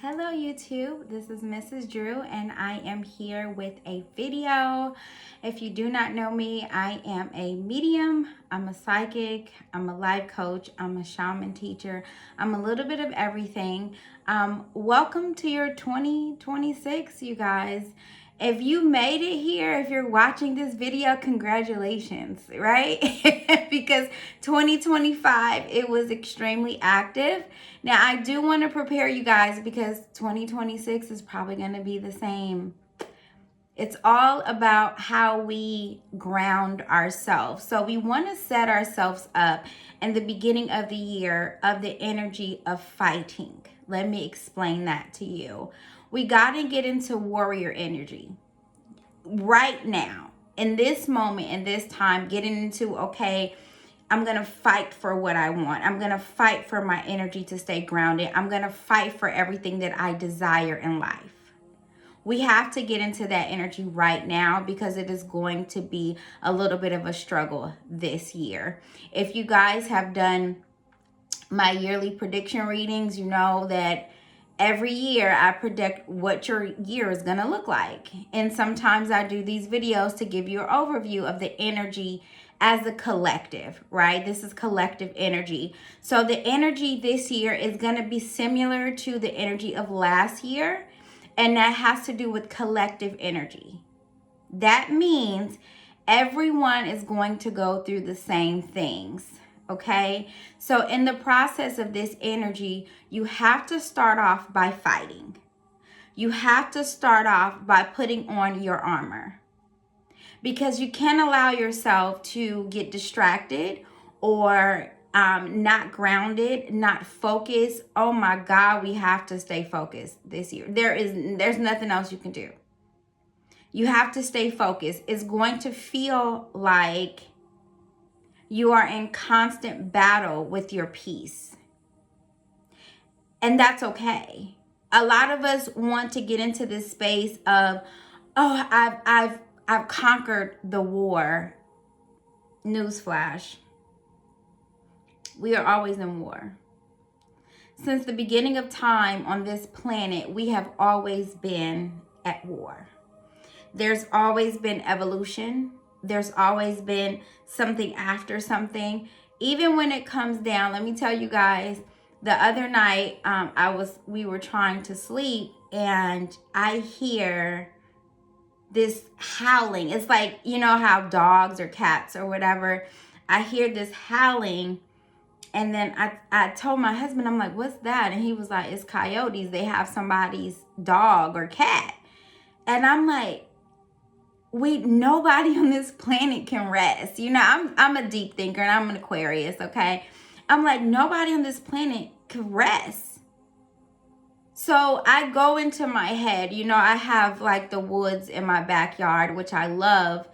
Hello YouTube, this is Mrs. Drew and I am here with a video. If you do not know me, I am a medium, I'm a psychic, I'm a life coach, I'm a shaman teacher, I'm a little bit of everything. Welcome to your 2026, you guys. If you made it here, if you're watching this video, congratulations, right? Because 2025, it was extremely active. Now, I do want to prepare you guys because 2026 is probably going to be the same. It's all about how we ground ourselves. So we want to set ourselves up in the beginning of the year of the energy of fighting. Let me explain that to you. We got to get into warrior energy right now, in this moment, in this time, getting into, okay, I'm going to fight for what I want. I'm going to fight for my energy to stay grounded. I'm going to fight for everything that I desire in life. We have to get into that energy right now because it is going to be a little bit of a struggle this year. If you guys have done my yearly prediction readings, you know that every year I predict what your year is going to look like. And sometimes I do these videos to give you an overview of the energy as a collective, right? This is collective energy. So the energy this year is going to be similar to the energy of last year. And that has to do with collective energy. That means everyone is going to go through the same things. Okay, so in the process of this energy, you have to start off by fighting. You have to start off by putting on your armor because you can't allow yourself to get distracted or not grounded, not focused. Oh my God, we have to stay focused this year. There's nothing else you can do. You have to stay focused. It's going to feel like you are in constant battle with your peace. And that's okay. A lot of us want to get into this space of, oh, I've conquered the war. Newsflash. We are always in war. Since the beginning of time on this planet, we have always been at war. There's always been evolution. There's always been something after something. Even when it comes down, let me tell you guys, the other night we were trying to sleep and I hear this howling. It's like, you know how dogs or cats or whatever, I hear this howling. And then I told my husband, I'm like, what's that? And he was like, it's coyotes. They have somebody's dog or cat. And I'm like, nobody on this planet can rest. You know, I'm a deep thinker and I'm an Aquarius, okay? I'm like, nobody on this planet can rest. So I go into my head, you know, I have like the woods in my backyard, which I love.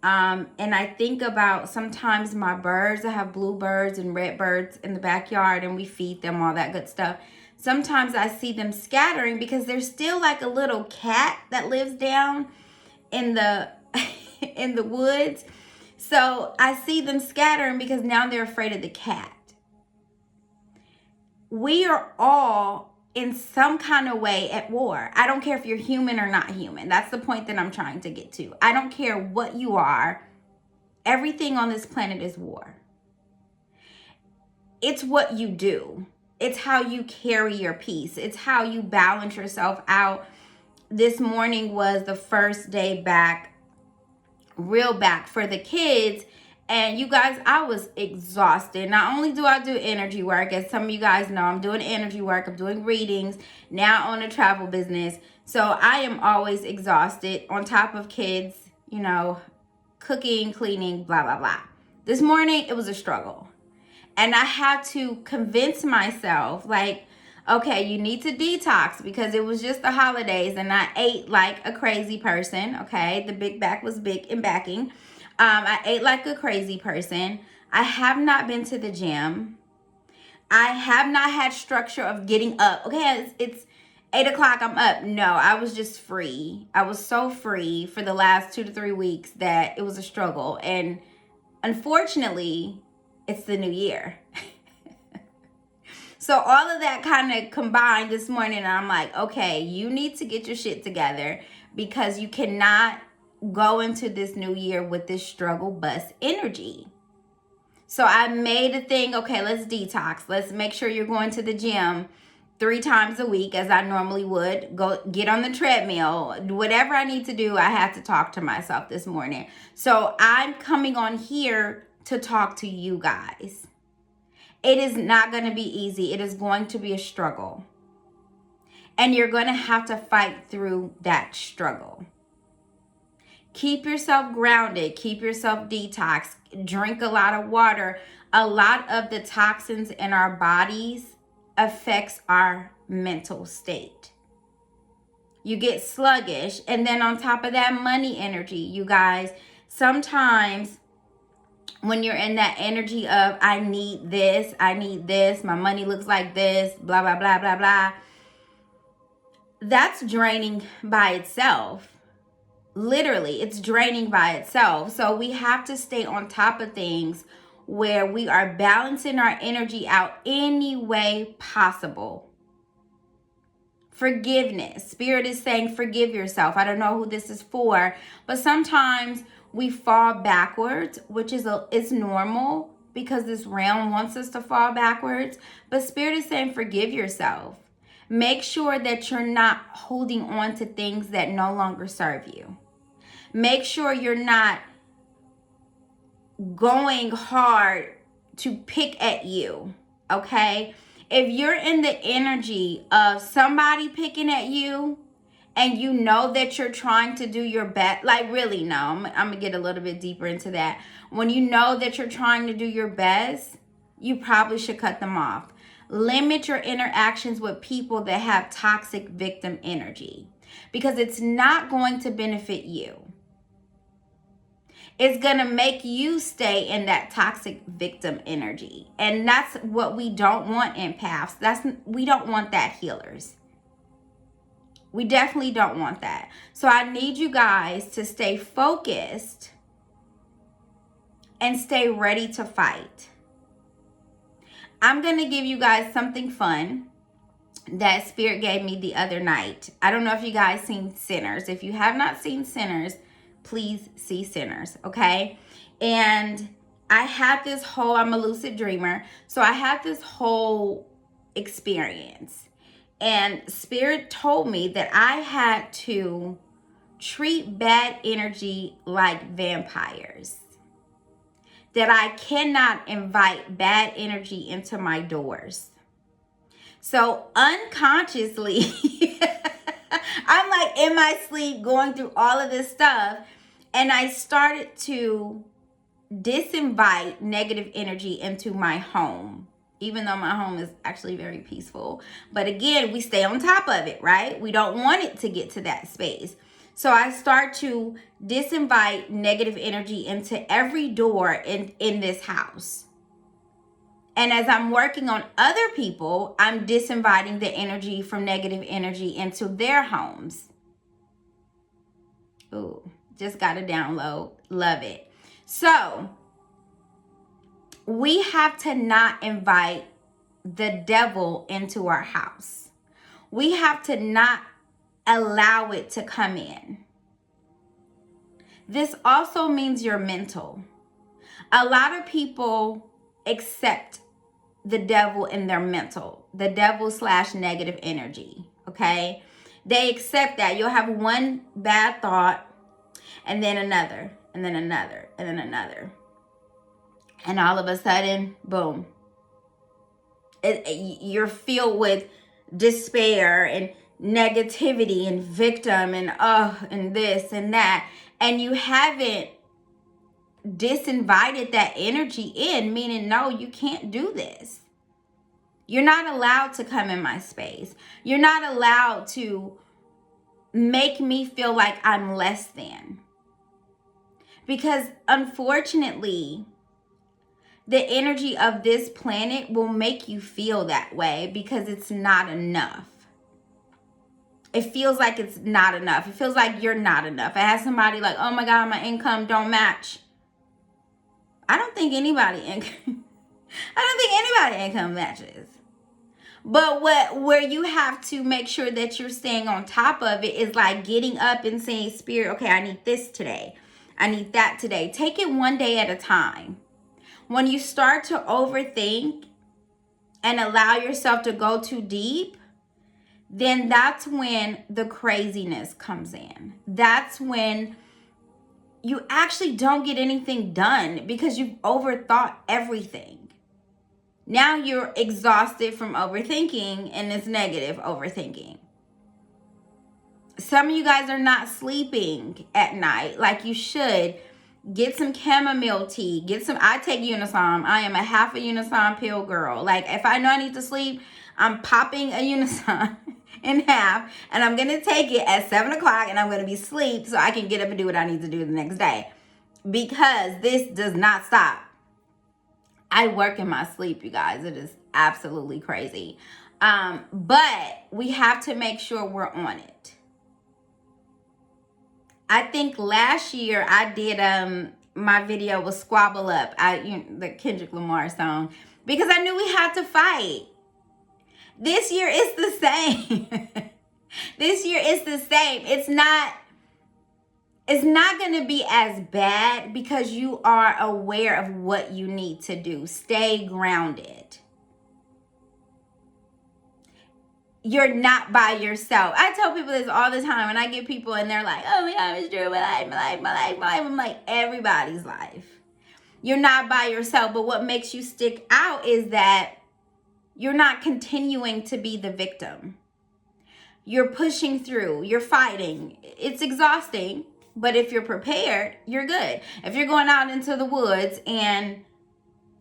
And I think about sometimes my birds. I have bluebirds and redbirds in the backyard and we feed them all that good stuff. Sometimes I see them scattering because there's still like a little cat that lives down in the in the woods. So I see them scattering because now they're afraid of the cat. We are all in some kind of way at war. I don't care if you're human or not human. That's the point that I'm trying to get to. I don't care what you are. Everything on this planet is war. It's what you do. It's how you carry your peace. It's how you balance yourself out. This morning was the first day back, real back for the kids. And you guys, I was exhausted. Not only do I do energy work, as some of you guys know, I'm doing energy work, I'm doing readings, now on a travel business. So I am always exhausted on top of kids, you know, cooking, cleaning, blah, blah, blah. This morning, it was a struggle. And I had to convince myself, like, okay, you need to detox because it was just the holidays and I ate like a crazy person, okay? The big back was big and backing. I ate like a crazy person. I have not been to the gym. I have not had structure of getting up. Okay, it's 8 o'clock, I'm up. No, I was just free. I was so free for the last 2 to 3 weeks that it was a struggle. And unfortunately, it's the new year. So all of that kind of combined this morning, and I'm like, okay, you need to get your shit together because you cannot go into this new year with this struggle bus energy. So I made a thing, okay, let's detox. Let's make sure you're going to the gym 3 times a week as I normally would. Go get on the treadmill. Whatever I need to do, I have to talk to myself this morning. So I'm coming on here to talk to you guys. It is not going to be easy. It is going to be a struggle. And you're going to have to fight through that struggle. Keep yourself grounded. Keep yourself detoxed. Drink a lot of water. A lot of the toxins in our bodies affects our mental state. You get sluggish. And then on top of that, money energy, you guys, sometimes when you're in that energy of I need this, my money looks like this, blah, blah, blah, blah, blah. That's draining by itself. Literally, it's draining by itself. So we have to stay on top of things where we are balancing our energy out any way possible. Forgiveness. Spirit is saying forgive yourself. I don't know who this is for, but sometimes we fall backwards, which is it's normal because this realm wants us to fall backwards. But Spirit is saying forgive yourself. Make sure that you're not holding on to things that no longer serve you. Make sure you're not going hard to pick at you, okay? If you're in the energy of somebody picking at you and you know that you're trying to do your best, like really, no, I'm going to get a little bit deeper into that. When you know that you're trying to do your best, you probably should cut them off. Limit your interactions with people that have toxic victim energy because it's not going to benefit you. It's going to make you stay in that toxic victim energy. And that's what we don't want empaths. We don't want that, healers. We definitely don't want that. So I need you guys to stay focused and stay ready to fight. I'm going to give you guys something fun that Spirit gave me the other night. I don't know if you guys seen Sinners. If you have not seen Sinners, please see Sinners, okay? And I had this whole, I'm a lucid dreamer, so I had this whole experience. And Spirit told me that I had to treat bad energy like vampires. That I cannot invite bad energy into my doors. So unconsciously, I'm like in my sleep going through all of this stuff. And I started to disinvite negative energy into my home. Even though my home is actually very peaceful. But again, we stay on top of it, right? We don't want it to get to that space. So I start to disinvite negative energy into every door in this house. And as I'm working on other people, I'm disinviting the energy from negative energy into their homes. Ooh, just got a download. Love it. So we have to not invite the devil into our house. We have to not allow it to come in. This also means your mental. A lot of people accept the devil in their mental, the devil / negative energy, okay? They accept that. You'll have one bad thought and then another, and then another, and then another. And all of a sudden, boom. You're filled with despair and negativity and victim and this and that. And you haven't disinvited that energy in, meaning, no, you can't do this. You're not allowed to come in my space. You're not allowed to make me feel like I'm less than. Because unfortunately, the energy of this planet will make you feel that way because it's not enough. It feels like it's not enough. It feels like you're not enough. I had somebody like, oh my God, my income don't match. I don't think anybody income matches. But where you have to make sure that you're staying on top of it is like getting up and saying, Spirit, okay, I need this today. I need that today. Take it one day at a time. When you start to overthink and allow yourself to go too deep, then that's when the craziness comes in. That's when you actually don't get anything done because you've overthought everything. Now you're exhausted from overthinking, and it's negative overthinking. Some of you guys are not sleeping at night like you should. Get some chamomile tea. I take Unisom. I am a half a Unisom pill girl. Like, if I know I need to sleep, I'm popping a Unisom in half, and I'm going to take it at 7 o'clock, and I'm going to be asleep so I can get up and do what I need to do the next day. Because this does not stop. I work in my sleep, you guys. It is absolutely crazy. But we have to make sure we're on it. I think last year I did my video was Squabble Up, the Kendrick Lamar song, because I knew we had to fight. This year it's the same. This year it's the same. It's not going to be as bad because you are aware of what you need to do. Stay grounded. You're not by yourself. I tell people this all the time when I get people and they're like, oh my God, it's true, my life. I'm like, everybody's life. You're not by yourself, but what makes you stick out is that you're not continuing to be the victim. You're pushing through, you're fighting. It's exhausting, but if you're prepared, you're good. If you're going out into the woods and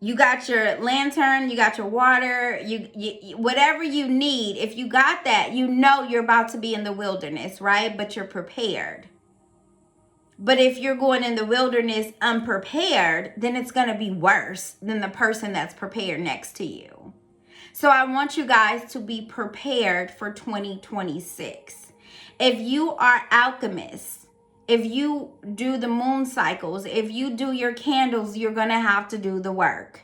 you got your lantern, you got your water, you whatever you need. If you got that, you know you're about to be in the wilderness, right? But you're prepared. But if you're going in the wilderness unprepared, then it's going to be worse than the person that's prepared next to you. So I want you guys to be prepared for 2026. If you are alchemists, if you do the moon cycles, if you do your candles, you're going to have to do the work.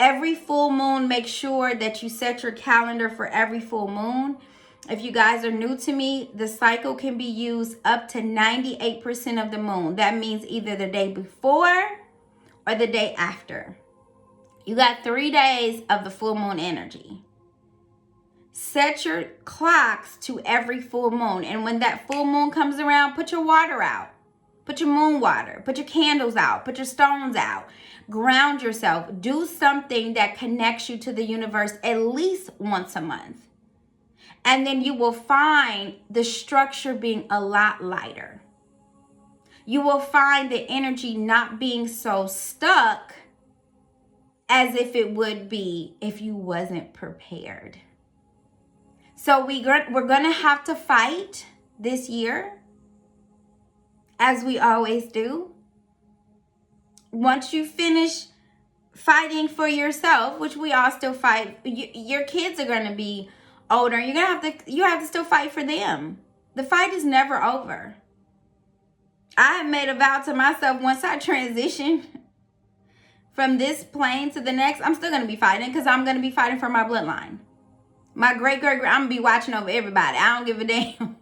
Every full moon, make sure that you set your calendar for every full moon. If you guys are new to me, the cycle can be used up to 98% of the moon. That means either the day before or the day after. You got 3 days of the full moon energy. Set your clocks to every full moon. And when that full moon comes around, put your water out. Put your moon water. Put your candles out. Put your stones out. Ground yourself. Do something that connects you to the universe at least once a month. And then you will find the structure being a lot lighter. You will find the energy not being so stuck as if it would be if you wasn't prepared. So we're going to have to fight this year, as we always do. Once you finish fighting for yourself, which we all still fight, your kids are going to be older. You have to still fight for them. The fight is never over. I have made a vow to myself, once I transition from this plane to the next, I'm still going to be fighting, because I'm going to be fighting for my bloodline. My great-great, I'm going to be watching over everybody. I don't give a damn.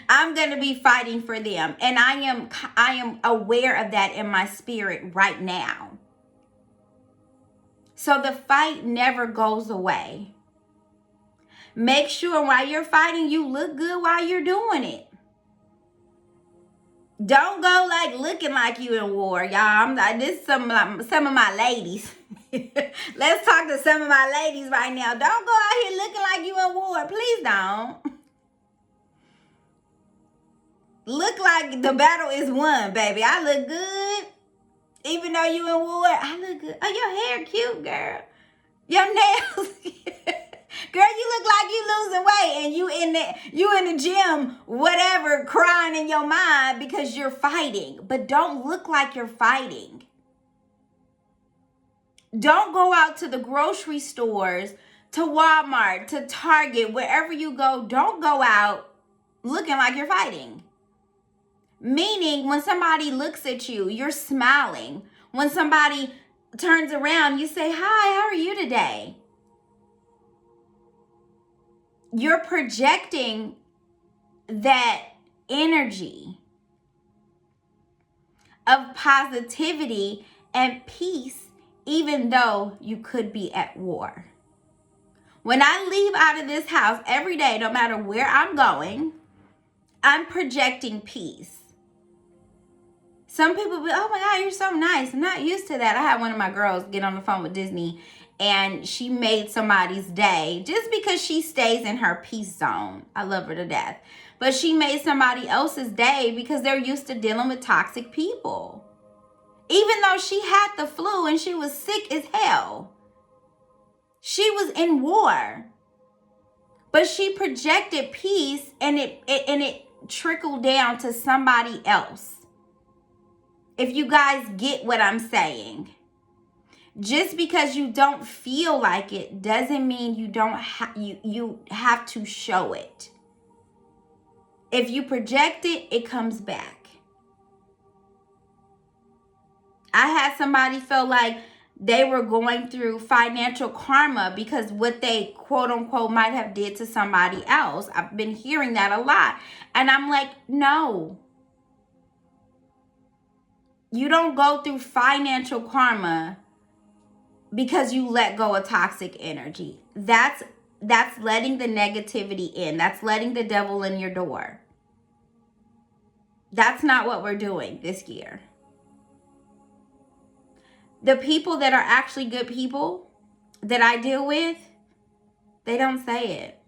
I'm going to be fighting for them. And I am aware of that in my spirit right now. So the fight never goes away. Make sure while you're fighting, you look good while you're doing it. Don't go like looking like you in war, y'all. This is some of my ladies. Let's talk to some of my ladies right now. Don't go out here looking like you in war. Please don't. Look like the battle is won, baby. I look good. Even though you in war, I look good. Oh, your hair cute, girl. Your nails. Girl, you look like you losing weight and you in the gym, whatever, crying in your mind because you're fighting. But don't look like you're fighting. Don't go out to the grocery stores, to Walmart, to Target, wherever you go. Don't go out looking like you're fighting. Meaning, when somebody looks at you, you're smiling. When somebody turns around, you say, hi, how are you today? you're projecting that energy of positivity and peace, even though you could be at war. When I leave out of this house every day, no matter where I'm going, I'm projecting peace. Some people be, oh my God, you're so nice. I'm not used to that. I had one of my girls get on the phone with Disney and she made somebody's day just because she stays in her peace zone. I love her to death. But she made somebody else's day because they're used to dealing with toxic people. Even though she had the flu and she was sick as hell. She was in war. But she projected peace and it trickled down to somebody else. If you guys get what I'm saying. Just because you don't feel like it doesn't mean you don't you have to show it. If you project it, it comes back. I had somebody feel like they were going through financial karma because what they quote unquote might have did to somebody else. I've been hearing that a lot. And I'm like, no. You don't go through financial karma because you let go of toxic energy. That's letting the negativity in. That's letting the devil in your door. That's not what we're doing this year. The people that are actually good people that I deal with, they don't say it.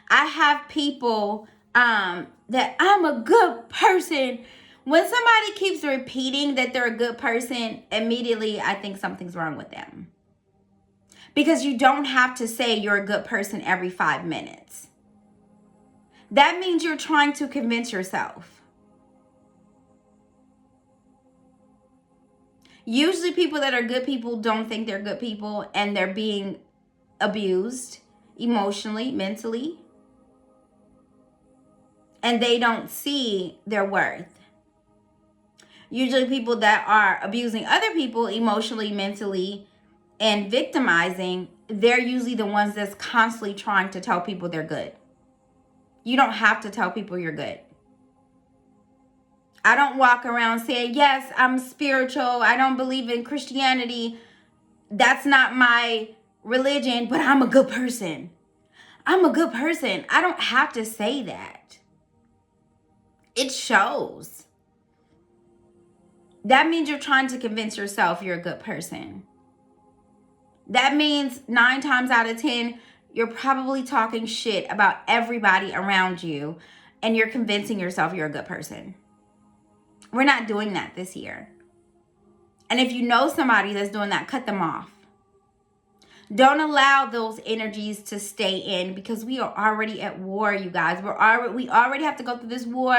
I have people that I'm a good person. When somebody keeps repeating that they're a good person, immediately I think something's wrong with them. Because you don't have to say you're a good person every 5 minutes. That means you're trying to convince yourself. Usually people that are good people don't think they're good people and they're being abused emotionally, mentally. And they don't see their worth. Usually people that are abusing other people emotionally, mentally, and victimizing, they're usually the ones that's constantly trying to tell people they're good. You don't have to tell people you're good. I don't walk around saying, yes, I'm spiritual. I don't believe in Christianity. That's not my religion, but I'm a good person. I'm a good person. I don't have to say that. It shows. That means you're trying to convince yourself you're a good person. That means 9 times out of 10, you're probably talking shit about everybody around you and you're convincing yourself you're a good person. We're not doing that this year. And if you know somebody that's doing that, cut them off. Don't allow those energies to stay in because we are already at war, you guys. We already have to go through this war.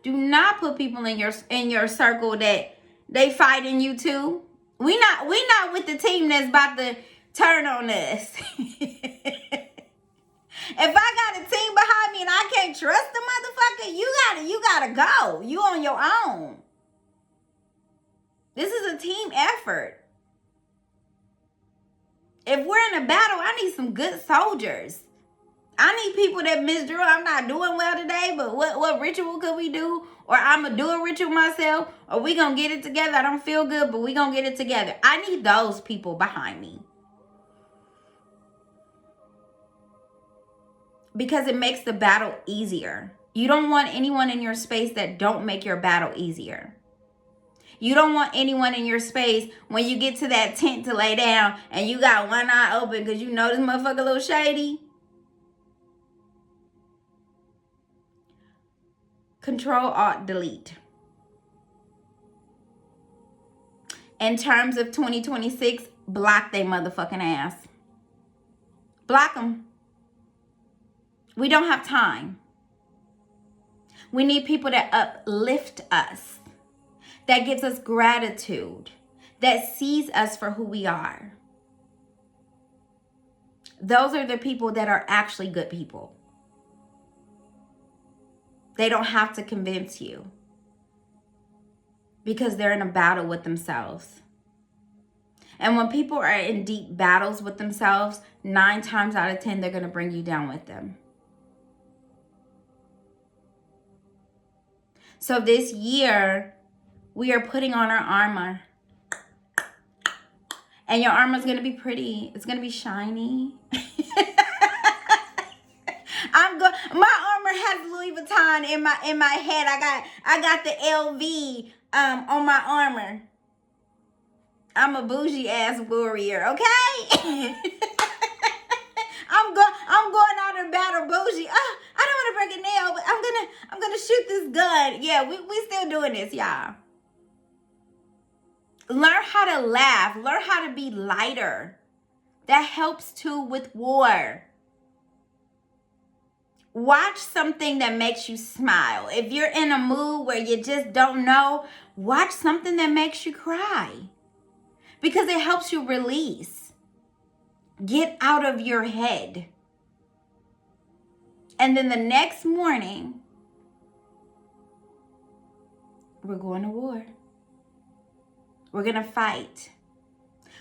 Do not put people in your circle that they fighting you too. We not with the team that's about to turn on us. If I got a team behind me and I can't trust the motherfucker, you gotta go. You on your own. This is a team effort. If we're in a battle, I need some good soldiers. I need people that, Miss Drew, I'm not doing well today, but what ritual could we do? Or I'm going to do a ritual myself. Or we going to get it together. I don't feel good, but we going to get it together. I need those people behind me. Because it makes the battle easier. You don't want anyone in your space that don't make your battle easier. You don't want anyone in your space when you get to that tent to lay down and you got one eye open because you know this motherfucker a little shady. Control, Alt, Delete. In terms of 2026, block they motherfucking ass. Block them. We don't have time. We need people that uplift us, that gives us gratitude, that sees us for who we are. Those are the people that are actually good people. They don't have to convince you because they're in a battle with themselves. And when people are in deep battles with themselves, 9 times out of 10, they're going to bring you down with them. So this year, we are putting on our armor. And your armor is going to be pretty. It's going to be shiny. My armor has Louis Vuitton in my head. I got the LV on my armor. I'm a bougie ass warrior, okay? I'm going out in battle bougie. I don't want to break a nail, but I'm gonna shoot this gun. Yeah, we still doing this, y'all. Learn how to laugh. Learn how to be lighter. That helps too with war. Watch something that makes you smile. If you're in a mood where you just don't know, watch something that makes you cry. Because it helps you release. Get out of your head. And then the next morning, we're going to war. We're going to fight.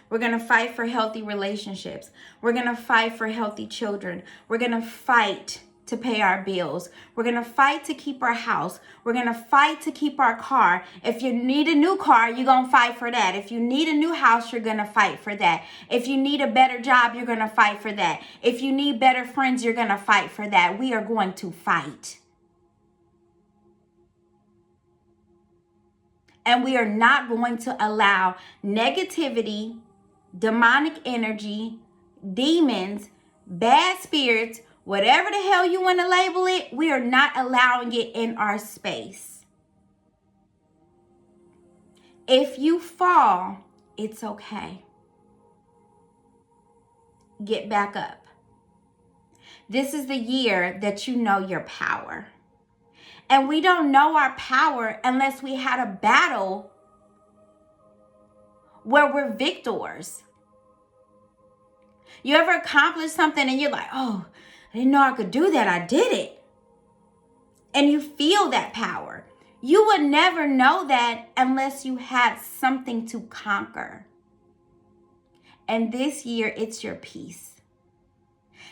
We're going to fight for healthy relationships. We're going to fight for healthy children. We're going to fight to pay our bills. We're going to fight to keep our house. We're going to fight to keep our car. If you need a new car, you're going to fight for that. If you need a new house, you're going to fight for that. If you need a better job, you're going to fight for that. If you need better friends, you're going to fight for that. We are going to fight. And we are not going to allow negativity, demonic energy, demons, bad spirits, whatever the hell you want to label it, we are not allowing it in our space. If you fall, it's okay. Get back up. This is the year that you know your power. And we don't know our power unless we had a battle where we're victors. You ever accomplish something and you're like, oh, I didn't know I could do that. I did it. And you feel that power. You would never know that unless you had something to conquer. And this year, it's your peace.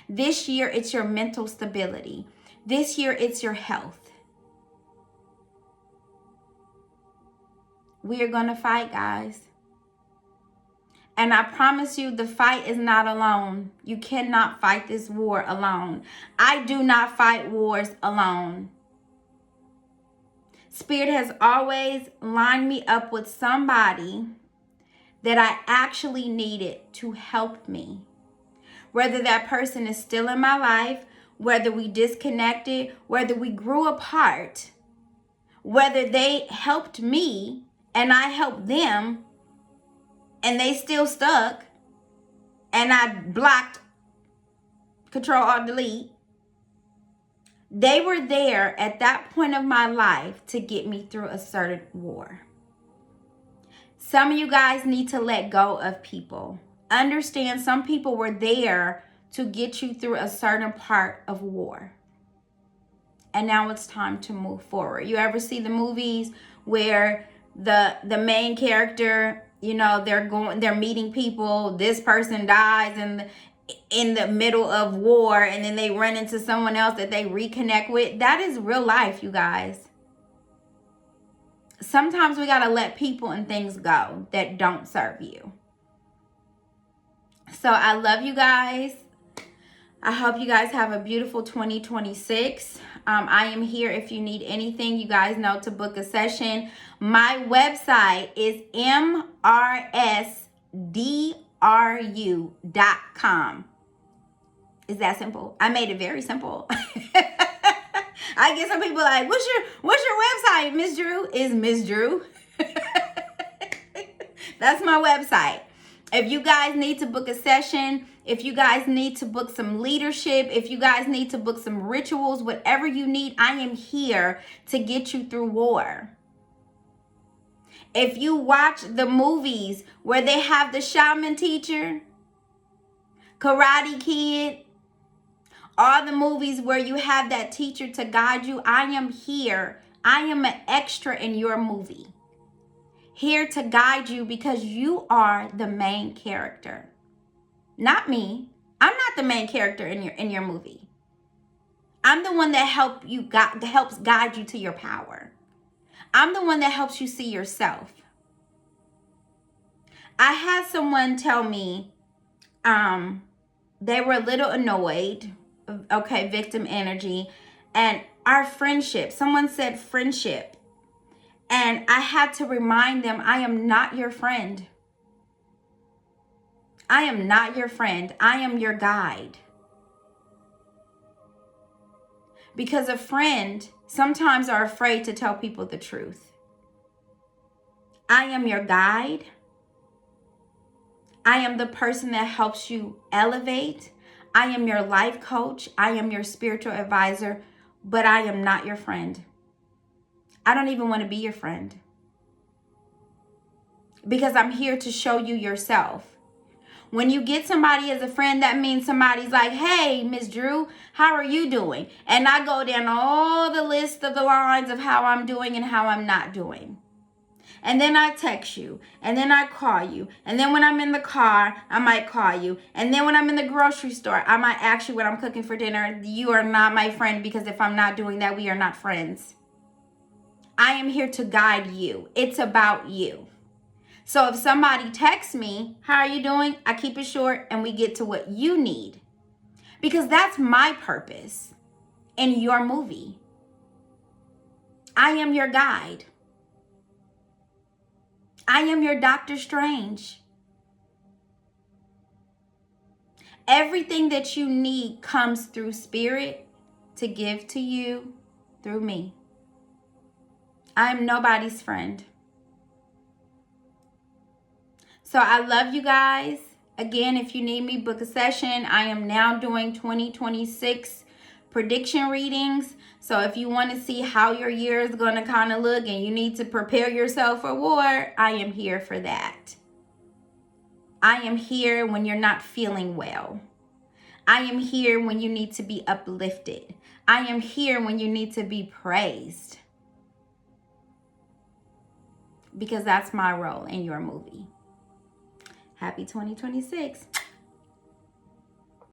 This year, it's your mental stability. This year, it's your health. We are going to fight, guys. And I promise you, the fight is not alone. You cannot fight this war alone. I do not fight wars alone. Spirit has always lined me up with somebody that I actually needed to help me. Whether that person is still in my life, whether we disconnected, whether we grew apart, whether they helped me and I helped them, and they still stuck, and I blocked, Control Alt Delete. They were there at that point of my life to get me through a certain war. Some of you guys need to let go of people. Understand, some people were there to get you through a certain part of war. And now it's time to move forward. You ever see the movies where the main character, you know, they're meeting people, this person dies in the middle of war, and then they run into someone else that they reconnect with? That is real life, you guys. Sometimes we got to let people and things go that don't serve you. So I love you guys. I hope you guys have a beautiful 2026. I am here if you need anything. You guys know to book a session. My website is mrsdru.com. Is that simple? I made it very simple. I get some people like, what's your website, Miss Drew? Is Miss Drew. That's my website. If you guys need to book a session, if you guys need to book some leadership, if you guys need to book some rituals, whatever you need, I am here to get you through war. If you watch the movies where they have the shaman teacher, Karate Kid, all the movies where you have that teacher to guide you, I am here. I am an extra in your movie. here to guide you because you are the main character. Not me. I'm not the main character in your movie. I'm the one that helps guide you to your power. I'm the one that helps you see yourself. I had someone tell me they were a little annoyed, okay, victim energy, and our friendship, someone said friendship, and I had to remind them, I am not your friend. I am not your friend. I am your guide. Because a friend sometimes are afraid to tell people the truth. I am your guide. I am the person that helps you elevate. I am your life coach. I am your spiritual advisor, but I am not your friend. I don't even want to be your friend. Because I'm here to show you yourself. When you get somebody as a friend, that means somebody's like, hey, Miss Drew, how are you doing? And I go down all the list of the lines of how I'm doing and how I'm not doing. And then I text you, and then I call you. And then when I'm in the car, I might call you. And then when I'm in the grocery store, I might ask you when I'm cooking for dinner, you are not my friend, because if I'm not doing that, we are not friends. I am here to guide you. It's about you. So if somebody texts me, how are you doing? I keep it short and we get to what you need. Because that's my purpose in your movie. I am your guide. I am your Doctor Strange. Everything that you need comes through spirit to give to you through me. I am nobody's friend. So I love you guys. Again, if you need me, book a session. I am now doing 2026 prediction readings. So if you want to see how your year is going to kind of look and you need to prepare yourself for war, I am here for that. I am here when you're not feeling well. I am here when you need to be uplifted. I am here when you need to be praised. Because that's my role in your movie. Happy 2026.